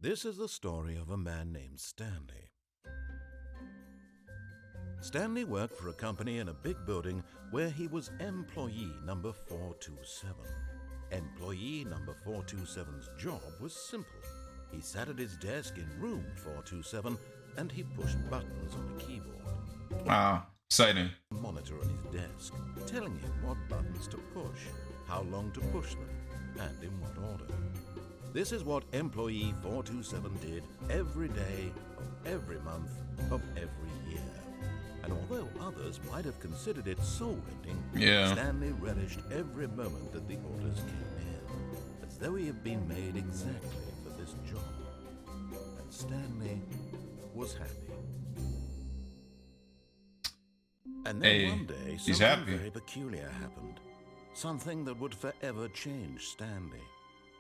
This is the story of a man named Stanley. Stanley worked for a company in a big building where he was employee number 427. Employee number 427's job was simple. He sat at his desk in room 427 and he pushed buttons on the keyboard. Wow, exciting. A monitor on his desk, telling him what buttons to push, how long to push them, and in what order. This is what employee 427 did every day of every month of every year. And although others might have considered it soul-rending, Stanley relished every moment that the orders came in, as though he had been made exactly for this job. And Stanley was happy. And then one day, something very peculiar happened. Something that would forever change Stanley.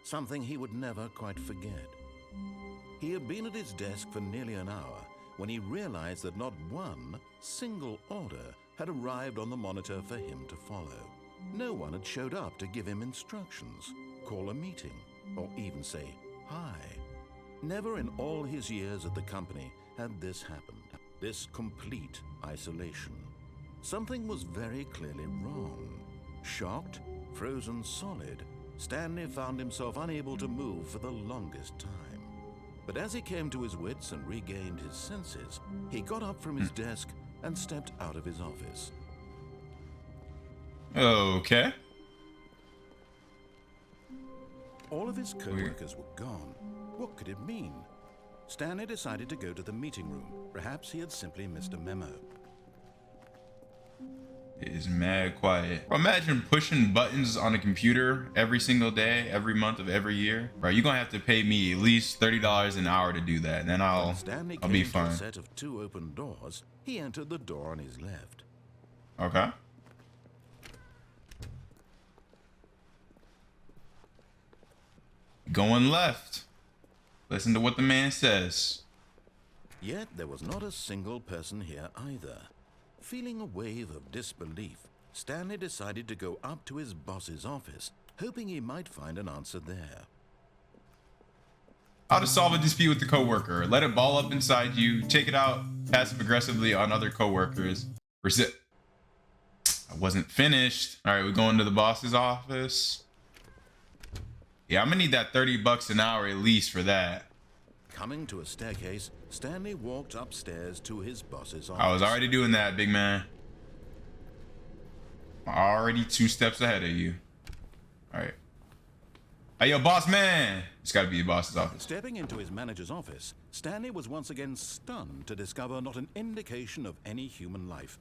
Something he would never quite forget. He had been at his desk for nearly an hour when he realized that not one single order had arrived on the monitor for him to follow. No one had showed up to give him instructions, call a meeting, or even say hi. Never in all his years at the company had this happened, this complete isolation. Something was very clearly wrong. Shocked, frozen solid, Stanley found himself unable to move for the longest time. But as he came to his wits and regained his senses, he got up from his desk and stepped out of his office. Okay. All of his co-workers were gone. What could it mean? Stanley decided to go to the meeting room. Perhaps he had simply missed a memo. It is mad quiet. Imagine pushing buttons on a computer every single day, every month of every year. Bro, you're gonna have to pay me at least $30 an hour to do that, and then I'll be fine. To a set of two open doors, he entered the door on his left. Okay. Going left. Listen to what the man says. Yet there was not a single person here either. Feeling a wave of disbelief, Stanley decided to go up to his boss's office, hoping he might find an answer there. How to solve a dispute with the coworker. Let it ball up inside you. Take it out passive-aggressively on other coworkers. I wasn't finished. All right, we're going to the boss's office. Yeah, I'm gonna need that $30 an hour at least for that. Coming to a staircase, Stanley walked upstairs to his boss's office. I was already doing that, big man. Already 2 steps ahead of you. All right. Hey, yo, boss man. It's got to be your boss's office. Stepping into his manager's office, Stanley was once again stunned to discover not an indication of any human life.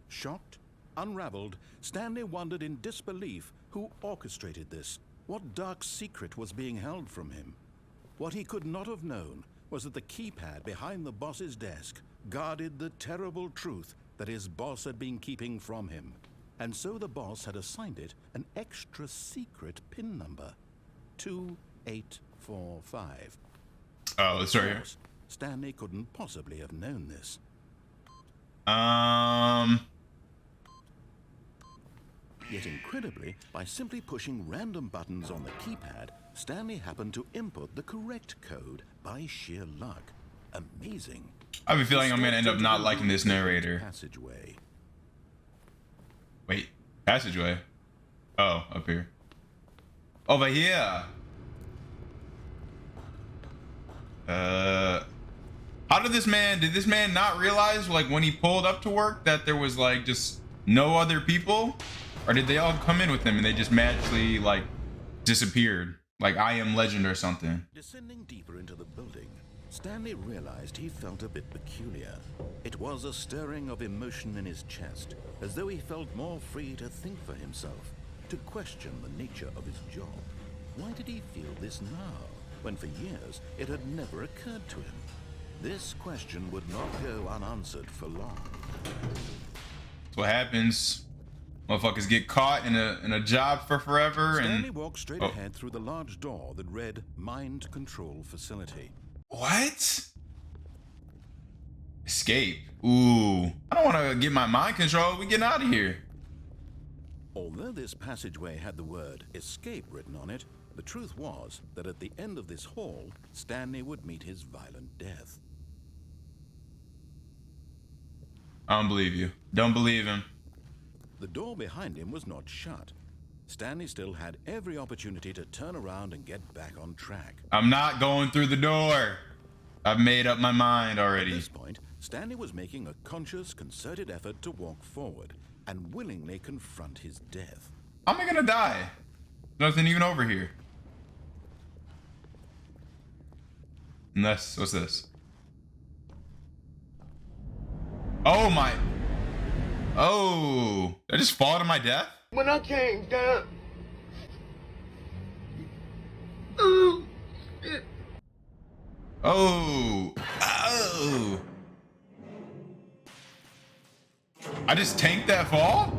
Shocked, unraveled, Stanley wondered in disbelief who orchestrated this. What dark secret was being held from him? What he could not have known was that the keypad behind the boss's desk guarded the terrible truth that his boss had been keeping from him. And so the boss had assigned it an extra secret PIN number, 2845. Oh, it's right here. Stanley couldn't possibly have known this. Yet incredibly, by simply pushing random buttons on the keypad, Stanley happened to input the correct code by sheer luck. Amazing. I have a feeling I'm going to end up not liking this narrator. Passageway. Wait, passageway? Oh, up here. Over here. How did this man not realize, like, when he pulled up to work that there was, like, just no other people? Or did they all come in with him and they just magically, like, disappeared? Like I Am Legend or something. Descending deeper into the building, Stanley realized he felt a bit peculiar. It was a stirring of emotion in his chest, as though he felt more free to think for himself, to question the nature of his job. Why did he feel this now, when for years it had never occurred to him? This question would not go unanswered for long. That's what happens. Motherfuckers get caught in a job for forever. Stanley walked straight ahead through the large door that read Mind Control Facility. What? Escape. Ooh. I don't want to get my mind control. We getting out of here. Although this passageway had the word escape written on it, The truth was that at the end of this hall, Stanley would meet his violent death. I don't believe you. Don't believe him. The door behind him was not shut. Stanley still had every opportunity to turn around and get back on track. I'm not going through the door. I've made up my mind already. At this point, Stanley was making a conscious, concerted effort to walk forward and willingly confront his death. How am I gonna die? Nothing even over here. Unless, what's this? Oh my. Oh, did I just fall to my death? When I came down. Oh. Oh. I just tanked that fall?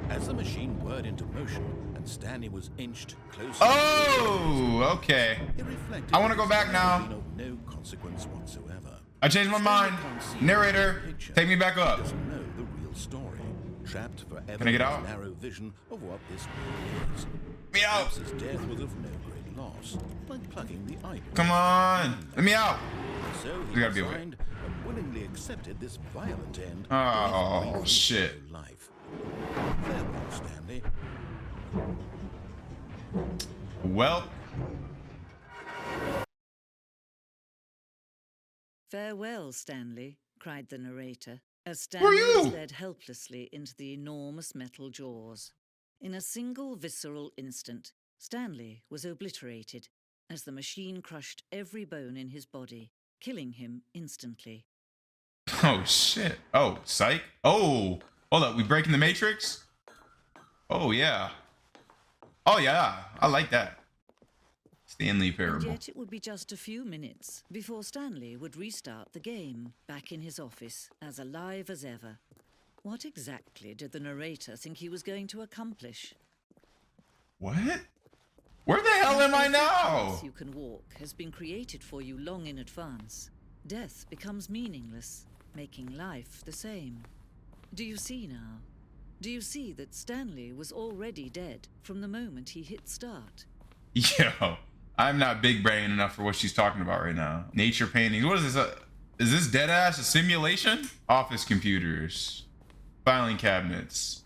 As the machine whirred into motion and Stanley was inched closer. Oh, okay. I want to go back now. No consequence whatsoever. I changed my mind. Narrator, take me back up. Doesn't know the real story. Trapped forever Can I get in out? his narrow vision of what this world is. Me out. Perhaps his death was of no great loss, like plucking the eyeball. Come on. Let me out. So he There gotta be a way. resigned and willingly accepted this violent end. Oh, to his brief shit. solo life. Farewell, Stanley. Well, "Farewell, Stanley," cried the narrator, as Who are Stanley was you? led helplessly into the enormous metal jaws. In a single visceral instant, Stanley was obliterated as the machine crushed every bone in his body, killing him instantly. oh shit. Oh, psych. Oh, hold up. We breaking the Matrix? Oh yeah. Oh yeah. I like that. Stanley And parable. yet it would be just a few minutes before Stanley would restart the game, back in his office, as alive as ever. What exactly did the narrator think he was going to accomplish? What? Where the hell am I now? You can walk has been created for you long in advance. Death becomes meaningless, making life the same. Do you see now? Do you see that Stanley was already dead from the moment he hit start? Yo, I'm not big brain enough for what she's talking about right now. Nature paintings. What is this? Is this dead ass a simulation? Office computers, filing cabinets,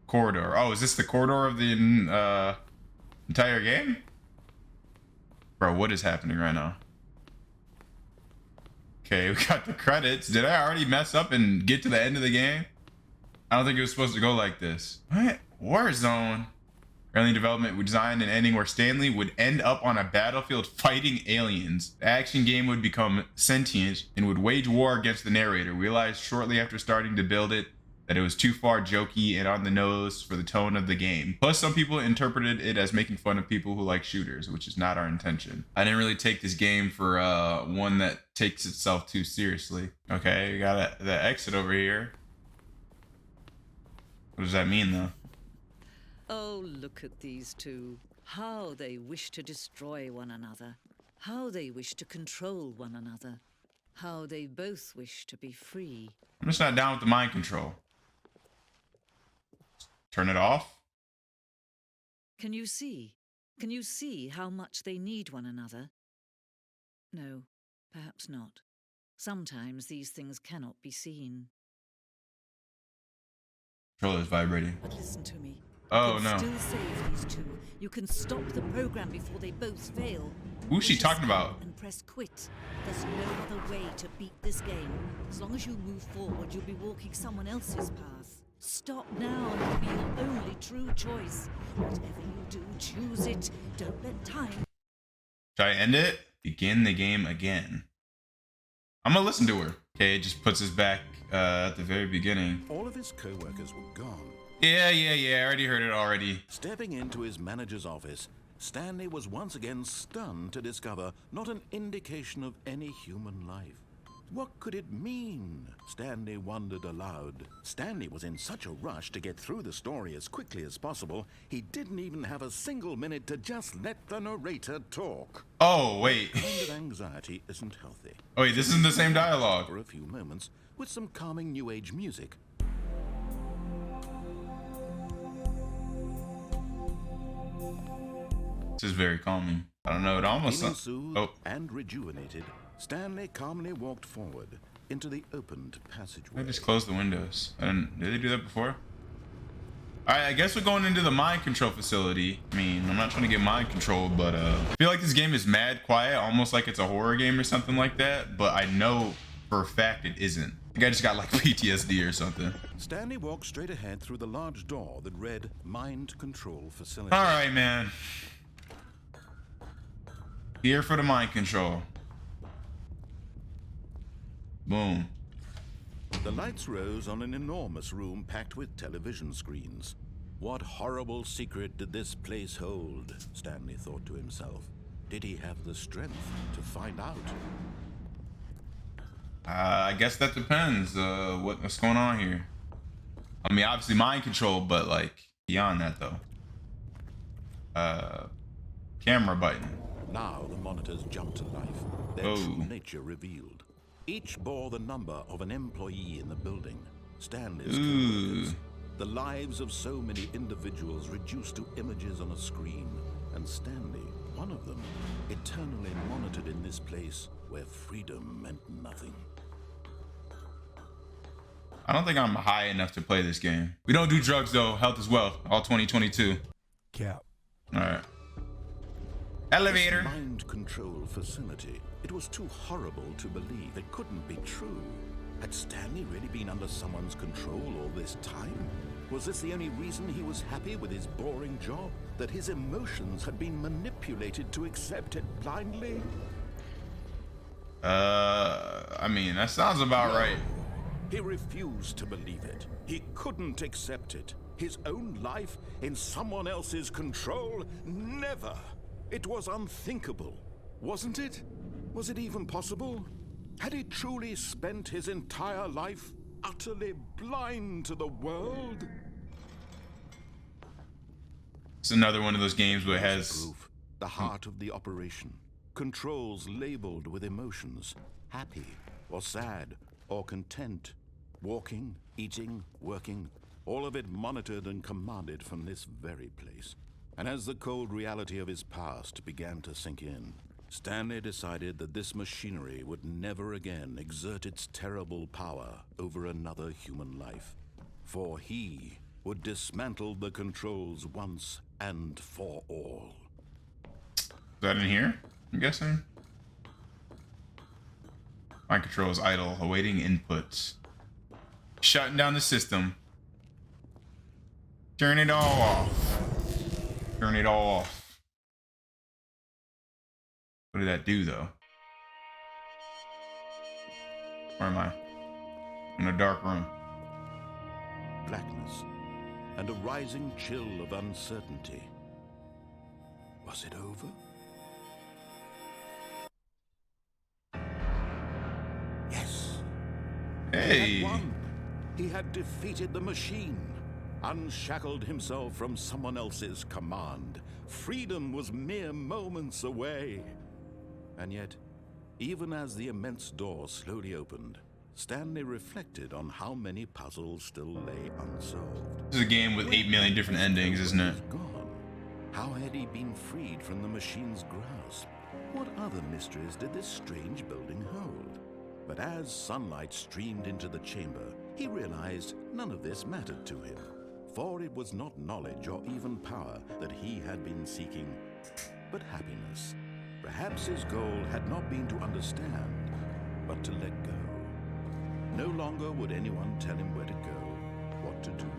corridor. Oh, is this the corridor of the entire game? Bro, what is happening right now? Okay, we got the credits. Did I already mess up and get to the end of the game? I don't think it was supposed to go like this. What? Warzone. Early development would design an ending where Stanley would end up on a battlefield fighting aliens. The action game would become sentient and would wage war against the narrator. Realized shortly after starting to build it that it was too far jokey and on the nose for the tone of the game. Plus, some people interpreted it as making fun of people who like shooters, which is not our intention. I didn't really take this game for one that takes itself too seriously. Okay, you got the exit over here. What does that mean, though? Oh, look at these two. How they wish to destroy one another. How they wish to control one another. How they both wish to be free. I'm just not down with the mind control. Turn it off. Can you see? Can you see how much they need one another? No, perhaps not. Sometimes these things cannot be seen. Controller's vibrating. But listen to me. Oh, You no. can still save these two. You can stop the program before they both fail. Who's she Push talking escape about? And press quit. There's no other way to beat this game. As long as you move forward, you'll be walking someone else's path. Stop now and it'll be your only true choice. Whatever you do, choose it. Don't let time. Should I end it? Begin the game again. I'm gonna listen to her. Okay, it just puts us back at the very beginning. All of his co-workers were gone. Yeah, I already heard it already. Stepping into his manager's office, Stanley was once again stunned to discover not an indication of any human life. What could it mean? Stanley wondered aloud. Stanley was in such a rush to get through the story as quickly as possible, he didn't even have a single minute to just let the narrator talk. Oh, wait. That kind of anxiety isn't healthy. Oh, wait, this isn't the same dialogue. For a few moments, with some calming new age music, This is very calming. I don't know. It almost. Feeling soothed and rejuvenated, Stanley calmly walked forward into the opened passageway. I just closed the windows. Did they do that before? All right, I guess we're going into the mind control facility. I mean, I'm not trying to get mind controlled, but I feel like this game is mad quiet, almost like it's a horror game or something like that. But I know for a fact it isn't. I think I just got like PTSD or something. Stanley walked straight ahead through the large door that read Mind Control Facility. All right, man. Here for the mind control. Boom. The lights rose on an enormous room packed with television screens. What horrible secret did this place hold? Stanley thought to himself. Did he have the strength to find out? I guess that depends. What's going on here? I mean, obviously mind control, but like beyond that though. Camera button. Now the monitors jumped to life, their true nature revealed. Each bore the number of an employee in the building. Stanley's coworkers. The lives of so many individuals reduced to images on a screen. And Stanley, one of them, eternally monitored in this place where freedom meant nothing. I don't think I'm high enough to play this game. We don't do drugs though. Health as well. All 2022. Cap. All right. Elevator. This mind control facility. It was too horrible to believe. It couldn't be true. Had Stanley really been under someone's control all this time? Was this the only reason he was happy with his boring job? That his emotions had been manipulated to accept it blindly? I mean, that sounds about right. He refused to believe it. He couldn't accept it. His own life in someone else's control? Never. It was unthinkable, wasn't it? Was it even possible? Had he truly spent his entire life utterly blind to the world? It's another one of those games where it has proof. The heart of the operation. Controls labeled with emotions. Happy or sad or content. Walking, eating, working. All of it monitored and commanded from this very place. And as the cold reality of his past began to sink in, Stanley decided that this machinery would never again exert its terrible power over another human life. For he would dismantle the controls once and for all. Is that in here? I'm guessing. Mind control is idle, awaiting inputs. Shutting down the system. Turn it all off. Turn it all off. What did that do though? Where am I? In a dark room. Blackness and a rising chill of uncertainty. Was it over? Yes. Hey. He had won. He had defeated the machine, unshackled himself from someone else's command. Freedom was mere moments away. And yet, even as the immense door slowly opened, Stanley reflected on how many puzzles still lay unsolved. This is a game with 8 million different endings, isn't it? Gone. How had he been freed from the machine's grasp? What other mysteries did this strange building hold? But as sunlight streamed into the chamber, he realized none of this mattered to him. For it was not knowledge or even power that he had been seeking, but happiness. Perhaps his goal had not been to understand, but to let go. No longer would anyone tell him where to go, what to do,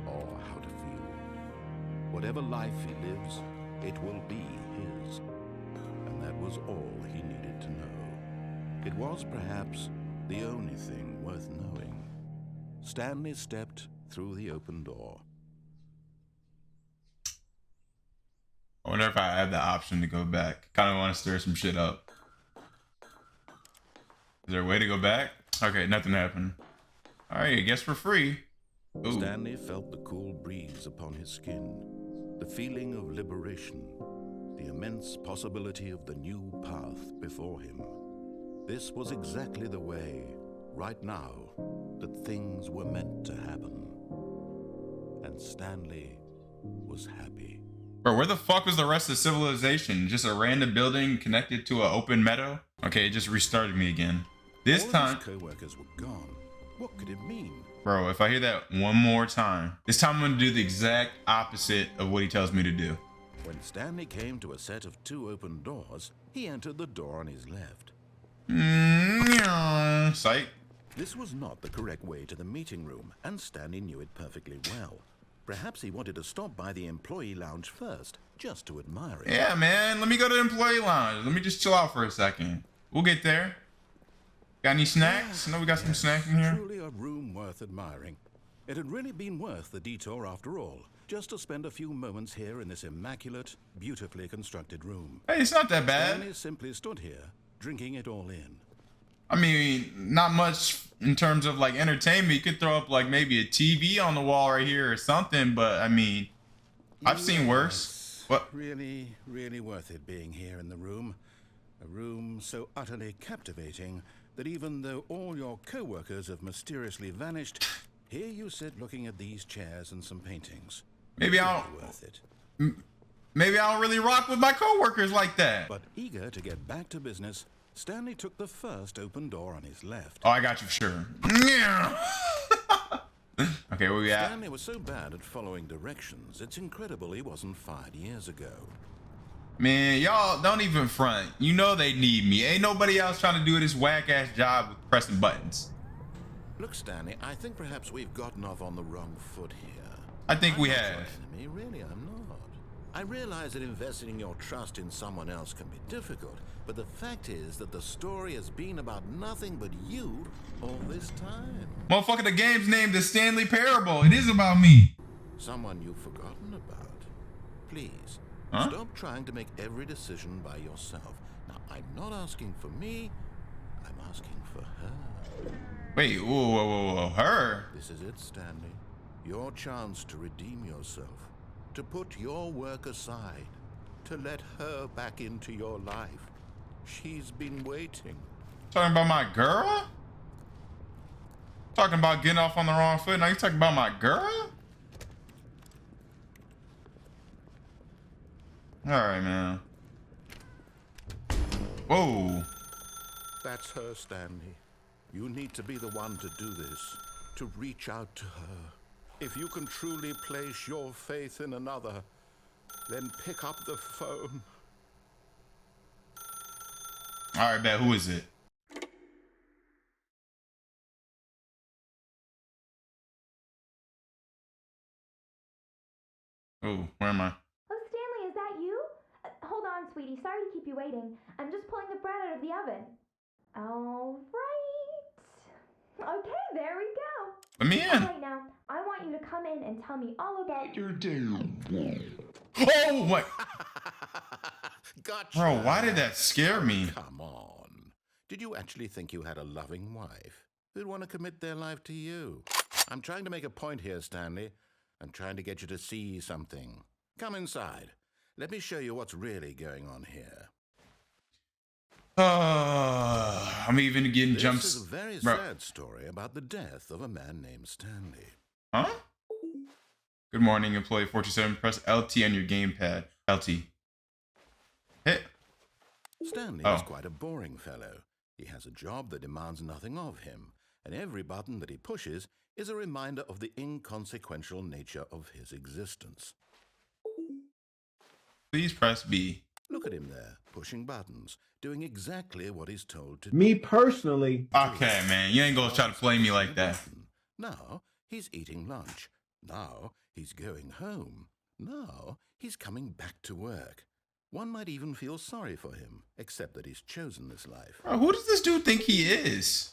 or how to feel. Whatever life he lives, it will be his. And that was all he needed to know. It was perhaps the only thing worth knowing. Stanley stepped through the open door. I wonder if I have the option to go back. Kind of want to stir some shit up. Is there a way to go back? Okay, nothing happened. All right, I guess we're free. Ooh. Stanley felt the cool breeze upon his skin, the feeling of liberation, the immense possibility of the new path before him. This was exactly the way, right now, that things were meant to happen. And Stanley was happy. Bro, where the fuck was the rest of civilization? Just a random building connected to an open meadow? Okay, it just restarted me again. This time, co-workers were gone. What could it mean? bro, if I hear that one more time, this time I'm gonna do the exact opposite of what he tells me to do. When Stanley came to a set of 2 open doors, he entered the door on his left. Psych. This was not the correct way to the meeting room, and Stanley knew it perfectly well. Perhaps he wanted to stop by the employee lounge first, just to admire it. Yeah, man, let me go to the employee lounge. Let me just chill out for a second. We'll get there. Got any snacks? I know we got some snacks in here. Truly a room worth admiring. It had really been worth the detour after all, just to spend a few moments here in this immaculate, beautifully constructed room. Hey, it's not that bad. Stanley simply stood here, drinking it all in. I mean, not much in terms of like entertainment. You could throw up like maybe a TV on the wall right here or something, but I mean, I've seen worse. What? Really, really worth it being here in the room. A room so utterly captivating that even though all your co-workers have mysteriously vanished, here you sit looking at these chairs and some paintings. Maybe Really I don't. worth it. Maybe I don't really rock with my coworkers like that. But eager to get back to business, Stanley took the first open door on his left. Oh, I got you for sure. Okay, where we at? Stanley was so bad at following directions, it's incredible he wasn't fired years ago. Man, y'all don't even front. You know they need me. Ain't nobody else trying to do this whack-ass job with pressing buttons. Look, Stanley, I think perhaps we've gotten off on the wrong foot here. I think we I'm not have. your enemy, really, I'm not. I realize that investing your trust in someone else can be difficult, but the fact is that the story has been about nothing but you all this time. Motherfucker, the game's named the Stanley Parable. It is about me. Someone you've forgotten about. Please, Huh? stop trying to make every decision by yourself. Now, I'm not asking for me, I'm asking for her. Wait, whoa, her? This is it, Stanley. Your chance to redeem yourself. To put your work aside. To let her back into your life. She's been waiting. Talking about my girl? Talking about getting off on the wrong foot. Now you talking about my girl? All right, man. Whoa. That's her, Stanley. You need to be the one to do this. To reach out to her. If you can truly place your faith in another, then pick up the phone. All right, bet. Who is it? Oh, where am I? Oh, Stanley, is that you? Hold on, sweetie. Sorry to keep you waiting. I'm just pulling the bread out of the oven. All right. Okay, there we go. Let me in. All right, now, I want you to come in and tell me all about your day. Oh, my. Gotcha. Bro, why did that scare me? Come on. Did you actually think you had a loving wife who'd want to commit their life to you? I'm trying to make a point here, Stanley. I'm trying to get you to see something. Come inside. Let me show you what's really going on here. I'm even getting jumps. This is a very sad story about the death of a man named Stanley. Huh? Good morning, employee 427. Press LT on your gamepad. LT. Hit. Stanley is quite a boring fellow. He has a job that demands nothing of him, and every button that he pushes is a reminder of the inconsequential nature of his existence. Please press B. Look at him there, pushing buttons, doing exactly what he's told to do. Me personally. Okay, man. You ain't gonna try to play me like that. Now, he's eating lunch. Now, he's going home. Now, he's coming back to work. One might even feel sorry for him, except that he's chosen this life. Bro, who does this dude think he is?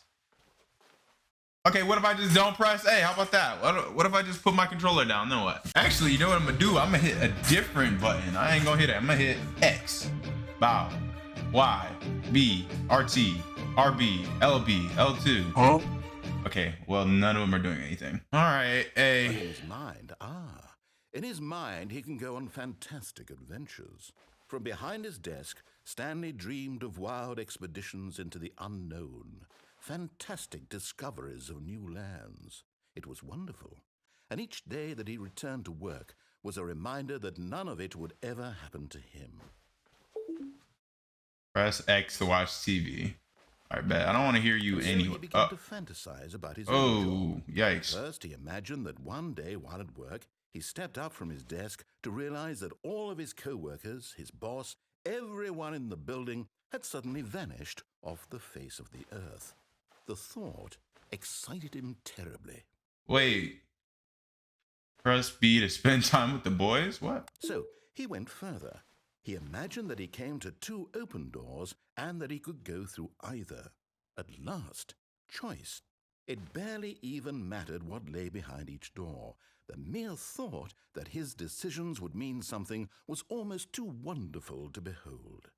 Okay, what if I just don't press A? How about that? What if I just put my controller down? Then what? Actually, you know what I'm gonna do? I'm gonna hit a different button. I ain't gonna hit it. I'm gonna hit X, bow, Y, B, RT, RB, LB, L2. Huh? Okay, well, none of them are doing anything. All right, But A. in his mind, in his mind, he can go on fantastic adventures. From behind his desk, Stanley dreamed of wild expeditions into the unknown, fantastic discoveries of new lands. It was wonderful. And each day that he returned to work was a reminder that none of it would ever happen to him. Press X to watch TV. All right, bet. I don't want to hear you So anyway. he began to fantasize about his own job. Yikes. First, he imagined that one day while at work, he stepped up from his desk to realize that all of his co-workers, his boss, everyone in the building had suddenly vanished off the face of the earth. The thought excited him terribly. Wait. Press B to spend time with the boys? What? So he went further. He imagined that he came to 2 open doors and that he could go through either. At last, choice. It barely even mattered what lay behind each door. The mere thought that his decisions would mean something was almost too wonderful to behold.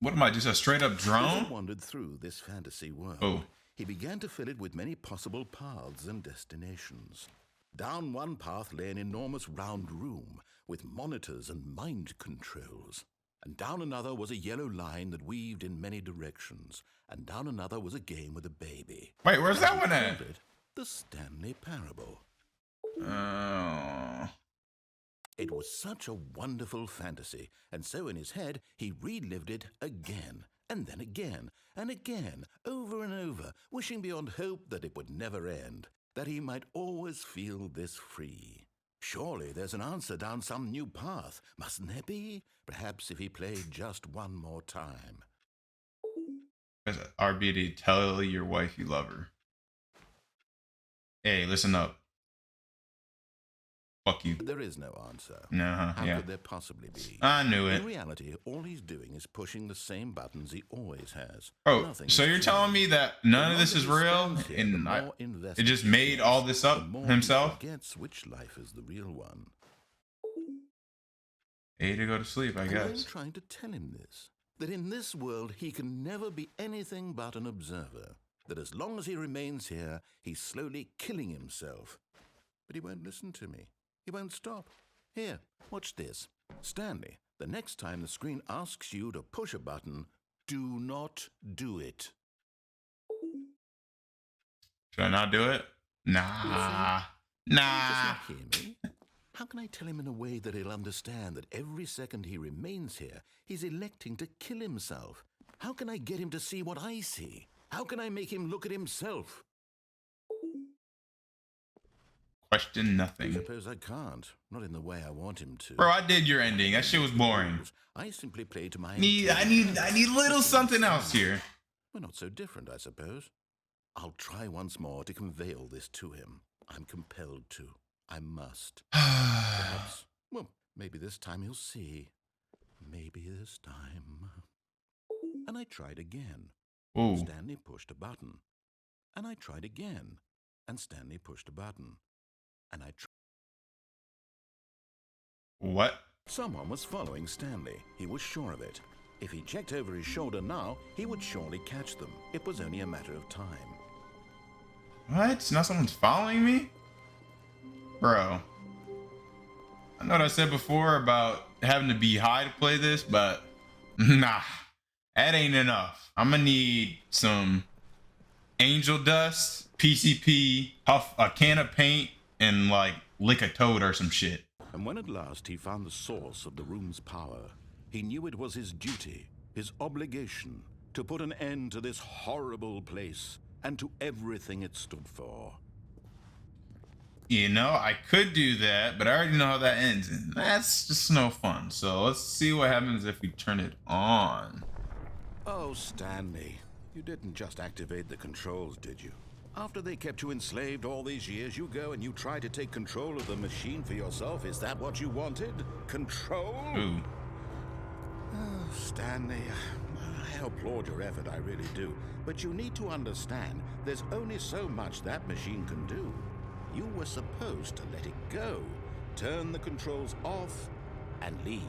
What am I, just a straight up As drone? he wandered through this fantasy world, Oh. he began to fill it with many possible paths and destinations. Down one path lay an enormous round room with monitors and mind controls. And down another was a yellow line that weaved in many directions. And down another was a game with a baby. Wait, where's that one He at? called it the Stanley Parable. Oh. It was such a wonderful fantasy, and so in his head he relived it again, and then again, and again, over and over, wishing beyond hope that it would never end, that he might always feel this free. Surely there's an answer down some new path, mustn't there be? Perhaps if he played just one more time. RBD, tell your wife you love her. Hey, listen up. Fuck you. There is no answer. Nah, How yeah. could there possibly be? I knew it. In reality, all he's doing is pushing the same buttons he always has. Oh, Nothing so has you're telling me changed. that The none of this longer is he real, spends here, the and more it invested just he made gets, all this the up more himself? He forgets which life is the real one. A to go to sleep, I And I'm guess. trying to tell him this, that in this world he can never be anything but an observer, that as long as he remains here, he's slowly killing himself. But he won't listen to me. He won't stop. Here, watch this. Stanley, the next time the screen asks you to push a button, do not do it. Should I not do it? Nah. Does Nah. not hear me? How can I tell him in a way that he'll understand that every second he remains here, he's electing to kill himself? How can I get him to see what I see? How can I make him look at himself? Question I nothing. suppose I can't. Not in the way I want him to. Bro, I did your ending. That shit was boring. I simply play to my I need little something else here. We're not so different, I suppose. I'll try once more to convey all this to him. I'm compelled to. I must. Perhaps. Well, maybe this time he'll see. Maybe this time. And I tried again. Ooh. Stanley pushed a button. And I tried again. And Stanley pushed a button. And I tried. What? Someone was following Stanley. He was sure of it. If he checked over his shoulder now, he would surely catch them. It was only a matter of time. What? Now someone's following me? Bro. I know what I said before about having to be high to play this, but nah. That ain't enough. I'm gonna need some angel dust, PCP, puff a can of paint, and like lick a toad or some shit. And when at last he found the source of the room's power, he knew it was his duty, his obligation, to put an end to this horrible place and to everything it stood for. You know, I could do that, but I already know how that ends, and that's just no fun. So let's see what happens if we turn it on. Oh, Stanley, you didn't just activate the controls, did you? After they kept you enslaved all these years, you go and you try to take control of the machine for yourself. Is that what you wanted? Control? Ooh. Oh, Stanley, I applaud your effort, I really do. But you need to understand, there's only so much that machine can do. You were supposed to let it go, turn the controls off, and leave.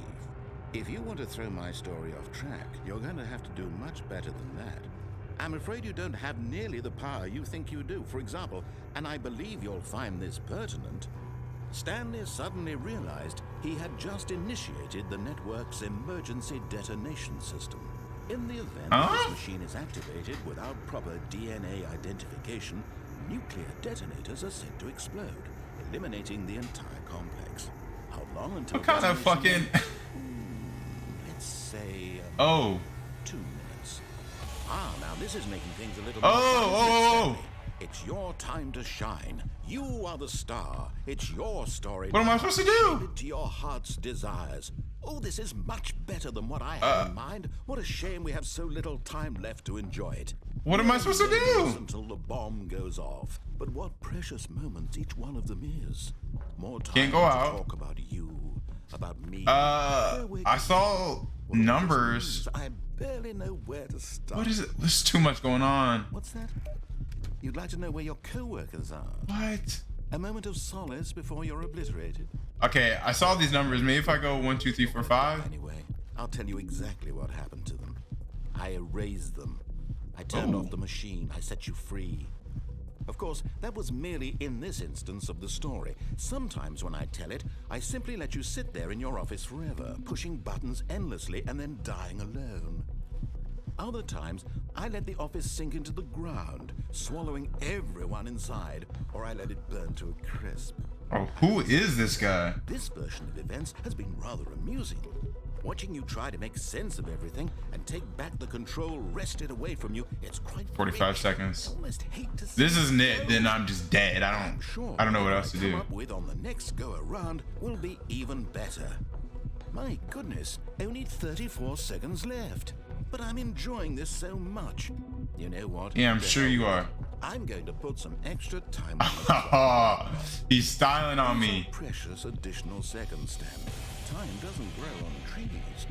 If you want to throw my story off track, you're going to have to do much better than that. I'm afraid you don't have nearly the power you think you do. For example, and I believe you'll find this pertinent, Stanley suddenly realized he had just initiated the network's emergency detonation system. In the event this machine is activated without proper DNA identification, nuclear detonators are said to explode. eliminating the entire complex. How long until... What kind of fucking... Let's say... oh. 2 minutes. Ah, now this is making things a little Oh. It's your time to shine. You are the star. It's your story. What am I supposed to do? Give it to your heart's desires. Oh, this is much better than what I had in mind. What a shame we have so little time left to enjoy it. What am I supposed to do? Until the bomb goes off. But what precious moments each one of them is. More time Can't go to out. talk about you, about me. I saw numbers. I barely know where to start. What is it? There's too much going on. What's that? You'd like to know where your co-workers are? What? A moment of solace before you're obliterated. Okay, I saw these numbers. Maybe if I go 1, 2, 3, 4, 5. Anyway, I'll tell you exactly what happened to them. I erased them. I turned off the machine. I set you free. Of course, that was merely in this instance of the story. Sometimes when I tell it, I simply let you sit there in your office forever, pushing buttons endlessly and then dying alone. Other times, I let the office sink into the ground, swallowing everyone inside, or I let it burn to a crisp. Oh, who is this guy? This version of events has been rather amusing. Watching you try to make sense of everything and take back the control wrested away from you, it's quite 45 seconds. I almost hate to see This isn't it, go. then I'm just dead. I don't know what else to do. Come up with on the next go around will be even better. My goodness, only 34 seconds left. But I'm enjoying this so much. You know what? Yeah, I'm sure you are. I'm going to put some extra time on it. He's styling on me. Precious additional seconds, Stanley. Time doesn't grow on trees.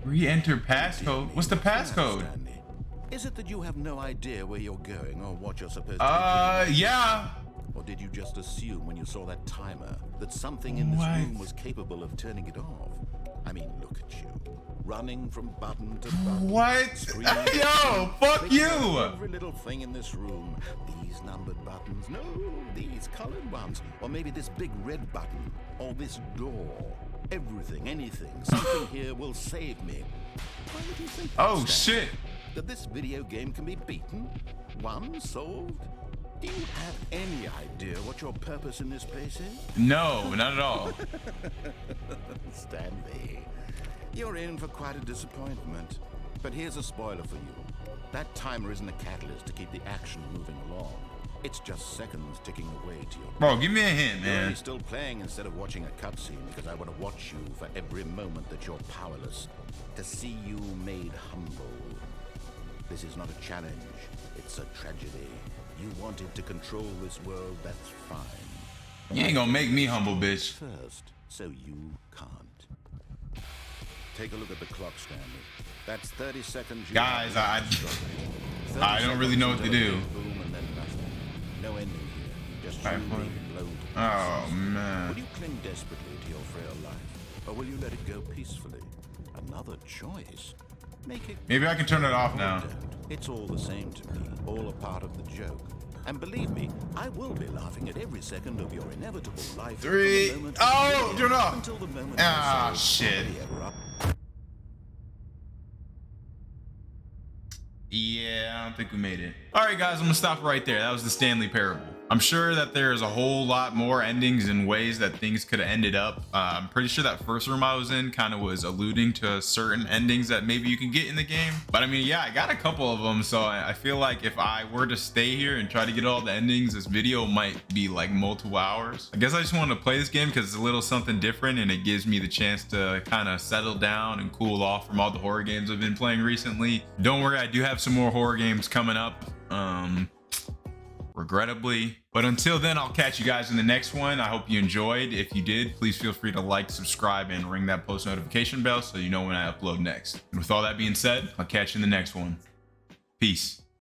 Re-enter passcode. What's the passcode? Stanley, is it that you have no idea where you're going or what you're supposed to be doing? Yeah. Or did you just assume when you saw that timer that something in this room was capable of turning it off? I mean, look at you. Running from button to button. What? Screaming, Yo, fuck you. Every little thing in this room. These numbered buttons. No, these colored ones. Or maybe this big red button. Or this door. Everything, anything. Something here will save me. Why would you think that, Oh, Stanley? shit. That this video game can be beaten? Won? Solved? Do you have any idea what your purpose in this place is? No, not at all. Stanley, you're in for quite a disappointment. But here's a spoiler for you. That timer isn't a catalyst to keep the action moving along. It's just seconds ticking away to your... Bro, give me a hint, You're man. only still playing instead of watching a cutscene because I want to watch you for every moment that you're powerless. To see you made humble. This is not a challenge. It's a tragedy. You wanted to control this world, that's fine. You ain't gonna make me humble, bitch. First, so you can't. Take a look at the clock, Stanley. That's 30 seconds. Guys, I don't really know what to do. Boom, and then nothing. No ending here. Just you Right, being blown to Oh, pieces. man. Will you cling desperately to your frail life, or will you let it go peacefully? Another choice. Make it. Maybe I can turn it off now. Don't. It's all the same to me. All a part of the joke. And believe me, I will be laughing at every second of your inevitable life. 3. from the moment Oh, you turn it off. until the moment Ah, you say, shit. "Hurry ever up." Yeah, I don't think we made it. All right, guys, I'm gonna stop right there. That was the Stanley Parable. I'm sure that there's a whole lot more endings and ways that things could have ended up. I'm pretty sure that first room I was in kind of was alluding to certain endings that maybe you can get in the game. But I mean, yeah, I got a couple of them. So I feel like if I were to stay here and try to get all the endings, this video might be like multiple hours. I guess I just wanted to play this game because it's a little something different and it gives me the chance to kind of settle down and cool off from all the horror games I've been playing recently. Don't worry, I do have some more horror games coming up. Regrettably. But until then, I'll catch you guys in the next one. I hope you enjoyed. If you did, please feel free to like, subscribe, and ring that post notification bell so you know when I upload next. And with all that being said, I'll catch you in the next one. Peace.